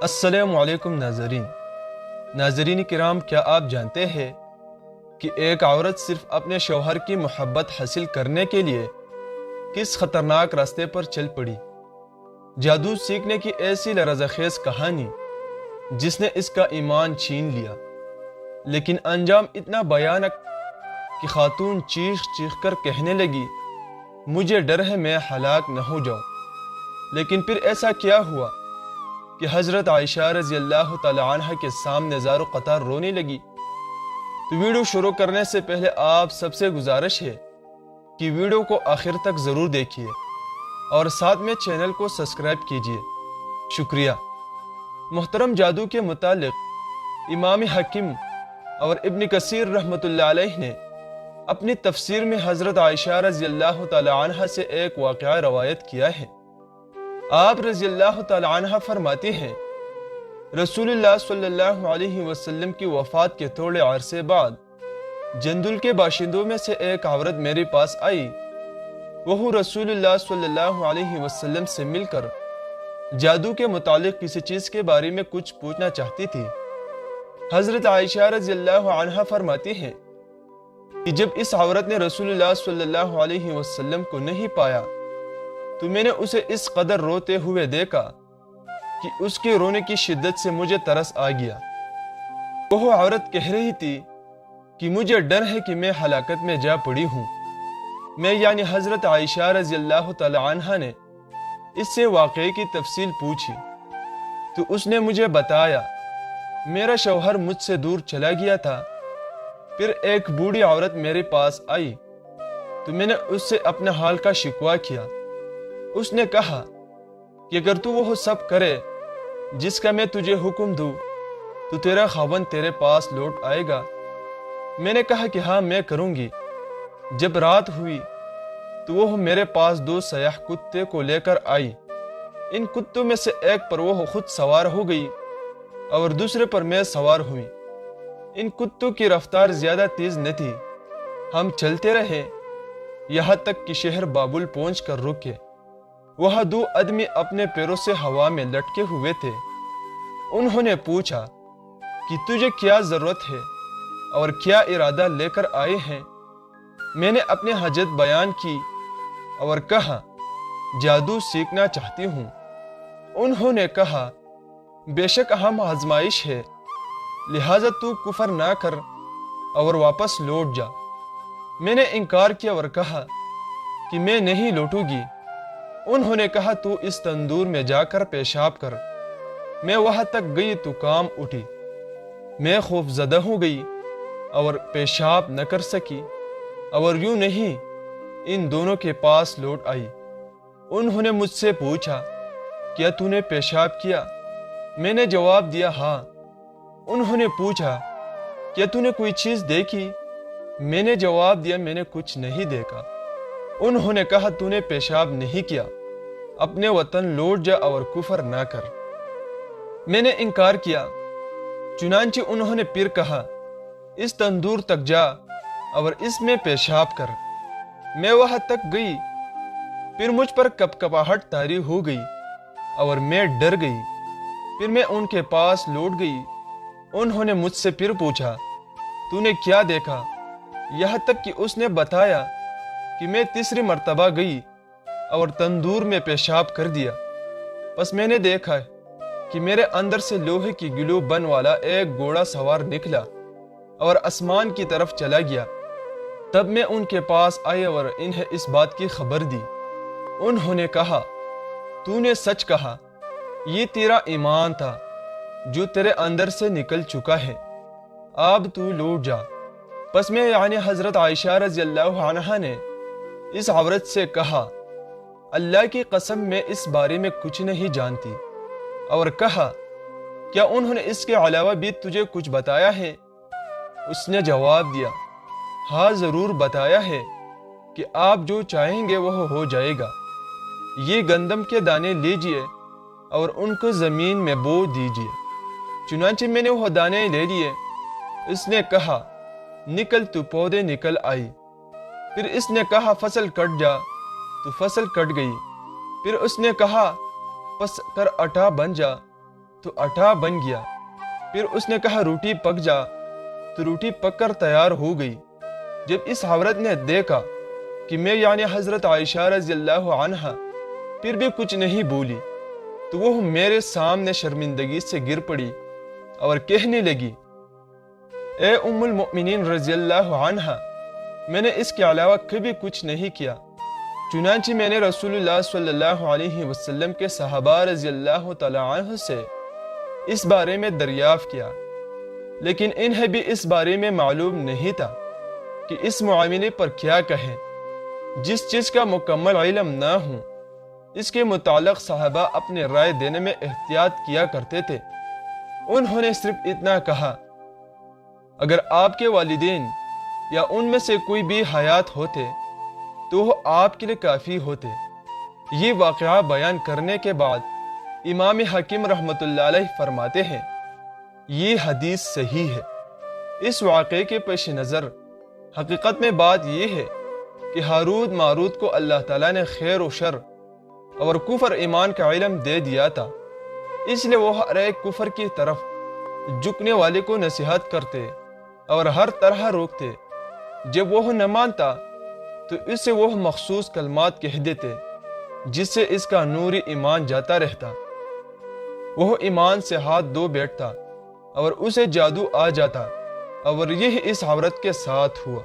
السلام علیکم ناظرین کرام، کیا آپ جانتے ہیں کہ ایک عورت صرف اپنے شوہر کی محبت حاصل کرنے کے لیے کس خطرناک راستے پر چل پڑی؟ جادو سیکھنے کی ایسی لرزخیز کہانی جس نے اس کا ایمان چھین لیا، لیکن انجام اتنا بھیانک کہ خاتون چیخ چیخ کر کہنے لگی، مجھے ڈر ہے میں ہلاک نہ ہو جاؤں۔ لیکن پھر ایسا کیا ہوا کہ حضرت عائشہ رضی اللہ تعالی عنہ کے سامنے زار قطار رونے لگی؟ تو ویڈیو شروع کرنے سے پہلے آپ سب سے گزارش ہے کہ ویڈیو کو آخر تک ضرور دیکھیے اور ساتھ میں چینل کو سبسکرائب کیجیے، شکریہ۔ محترم، جادو کے متعلق امام حکیم اور ابن کثیر رحمۃ اللہ علیہ نے اپنی تفسیر میں حضرت عائشہ رضی اللہ تعالی عنہ سے ایک واقعہ روایت کیا ہے۔ آپ رضی اللہ تعالی عنہ فرماتے ہیں، رسول اللہ صلی اللہ علیہ وسلم کی وفات کے تھوڑے عرصے بعد جندل کے باشندوں میں سے ایک عورت میرے پاس آئی۔ وہ رسول اللہ صلی اللہ علیہ وسلم سے مل کر جادو کے متعلق کسی چیز کے بارے میں کچھ پوچھنا چاہتی تھی۔ حضرت عائشہ رضی اللہ عنہ فرماتی ہیں کہ جب اس عورت نے رسول اللہ صلی اللہ علیہ وسلم کو نہیں پایا تو میں نے اسے اس قدر روتے ہوئے دیکھا کہ اس کے رونے کی شدت سے مجھے ترس آ گیا۔ وہ عورت کہہ رہی تھی کہ مجھے ڈر ہے کہ میں ہلاکت میں جا پڑی ہوں۔ میں یعنی حضرت عائشہ رضی اللہ تعالی عنہ نے اس سے واقعے کی تفصیل پوچھی تو اس نے مجھے بتایا، میرا شوہر مجھ سے دور چلا گیا تھا۔ پھر ایک بوڑھی عورت میرے پاس آئی تو میں نے اس سے اپنے حال کا شکوہ کیا۔ اس نے کہا کہ اگر تو وہ سب کرے جس کا میں تجھے حکم دوں تو تیرا خاوند تیرے پاس لوٹ آئے گا۔ میں نے کہا کہ ہاں میں کروں گی۔ جب رات ہوئی تو وہ میرے پاس 2 سیاہ کتے کو لے کر آئی۔ ان کتوں میں سے ایک پر وہ خود سوار ہو گئی اور دوسرے پر میں سوار ہوئی۔ ان کتوں کی رفتار زیادہ تیز نہ تھی۔ ہم چلتے رہے یہاں تک کہ شہر بابل پہنچ کر رکے۔ وہاں 2 آدمی اپنے پیروں سے ہوا میں لٹکے ہوئے تھے۔ انہوں نے پوچھا کہ تجھے کیا ضرورت ہے اور کیا ارادہ لے کر آئے ہیں؟ میں نے اپنی حاجت بیان کی اور کہا، جادو سیکھنا چاہتی ہوں۔ انہوں نے کہا، بے شک اہم آزمائش ہے، لہٰذا تو کفر نہ کر اور واپس لوٹ جا۔ میں نے انکار کیا اور کہا کہ میں نہیں لوٹوں گی۔ انہوں نے کہا، تو اس تندور میں جا کر پیشاب کر۔ میں وہاں تک گئی تو کام اٹھی۔ میں خوف زدہ ہو گئی اور پیشاب نہ کر سکی اور یوں نہیں ان دونوں کے پاس لوٹ آئی۔ انہوں نے مجھ سے پوچھا، کیا تو نے پیشاب کیا؟ میں نے جواب دیا، ہاں۔ انہوں نے پوچھا، کیا تو نے کوئی چیز دیکھی؟ میں نے جواب دیا، میں نے کچھ نہیں دیکھا۔ انہوں نے کہا، تو نے پیشاب نہیں کیا، اپنے وطن لوٹ جا اور کفر نہ کر۔ میں نے انکار کیا۔ چنانچہ انہوں نے پھر کہا، اس تندور تک جا اور اس میں پیشاب کر۔ میں وہاں تک گئی۔ پھر مجھ پر کپکپاہٹ طاری ہو گئی اور میں ڈر گئی۔ پھر میں ان کے پاس لوٹ گئی۔ انہوں نے مجھ سے پھر پوچھا، تو نے کیا دیکھا؟ یہاں تک کہ اس نے بتایا کہ میں تیسری مرتبہ گئی اور تندور میں پیشاب کر دیا۔ پس میں نے دیکھا کہ میرے اندر سے لوہے کی گلو بن والا ایک گھوڑا سوار نکلا اور آسمان کی طرف چلا گیا۔ تب میں ان کے پاس آئے اور انہیں اس بات کی خبر دی۔ انہوں نے کہا، تو نے سچ کہا، یہ تیرا ایمان تھا جو تیرے اندر سے نکل چکا ہے، اب تو لوٹ جا۔ پس میں یعنی حضرت عائشہ رضی اللہ عنہ نے اس عورت سے کہا، اللہ کی قسم میں اس بارے میں کچھ نہیں جانتی، اور کہا، کیا انہوں نے اس کے علاوہ بھی تجھے کچھ بتایا ہے؟ اس نے جواب دیا، ہاں ضرور بتایا ہے کہ آپ جو چاہیں گے وہ ہو جائے گا۔ یہ گندم کے دانے لیجئے اور ان کو زمین میں بو دیجئے۔ چنانچہ میں نے وہ دانے لے لیے۔ اس نے کہا، نکل، تو پودے نکل آئی۔ پھر اس نے کہا، فصل کٹ جا، تو فصل کٹ گئی۔ پھر اس نے کہا، پس کر آٹا بن جا، تو آٹا بن گیا۔ پھر اس نے کہا روٹی پک جا، تو روٹی پک کر تیار ہو گئی۔ جب اس عورت نے دیکھا کہ میں یعنی حضرت عائشہ رضی اللہ عنہا پھر بھی کچھ نہیں بولی، تو وہ میرے سامنے شرمندگی سے گر پڑی اور کہنے لگی، اے ام المؤمنین رضی اللہ عنہا، میں نے اس کے علاوہ کبھی کچھ نہیں کیا۔ چنانچہ میں نے رسول اللہ صلی اللہ علیہ وسلم کے صحابہ رضی اللہ تعالی عنہ سے اس بارے میں دریافت کیا، لیکن انہیں بھی اس بارے میں معلوم نہیں تھا کہ اس معاملے پر کیا کہیں۔ جس چیز کا مکمل علم نہ ہو اس کے متعلق صحابہ اپنے رائے دینے میں احتیاط کیا کرتے تھے۔ انہوں نے صرف اتنا کہا، اگر آپ کے والدین یا ان میں سے کوئی بھی حیات ہوتے تو وہ آپ کے لیے کافی ہوتے۔ یہ واقعہ بیان کرنے کے بعد امام حکیم رحمۃ اللہ علیہ فرماتے ہیں، یہ حدیث صحیح ہے۔ اس واقعے کے پیش نظر حقیقت میں بات یہ ہے کہ ہاروت ماروت کو اللہ تعالیٰ نے خیر و شر اور کفر ایمان کا علم دے دیا تھا، اس لیے وہ ہر ایک کفر کی طرف جھکنے والے کو نصیحت کرتے اور ہر طرح روکتے۔ جب وہ نہ مانتا تو اس سے وہ مخصوص کلمات کہہ دیتے جس سے اس کا نور ایمان جاتا رہتا۔ وہ ایمان سے ہاتھ دھو بیٹھتا اور اسے جادو آ جاتا، اور یہ اس عورت کے ساتھ ہوا۔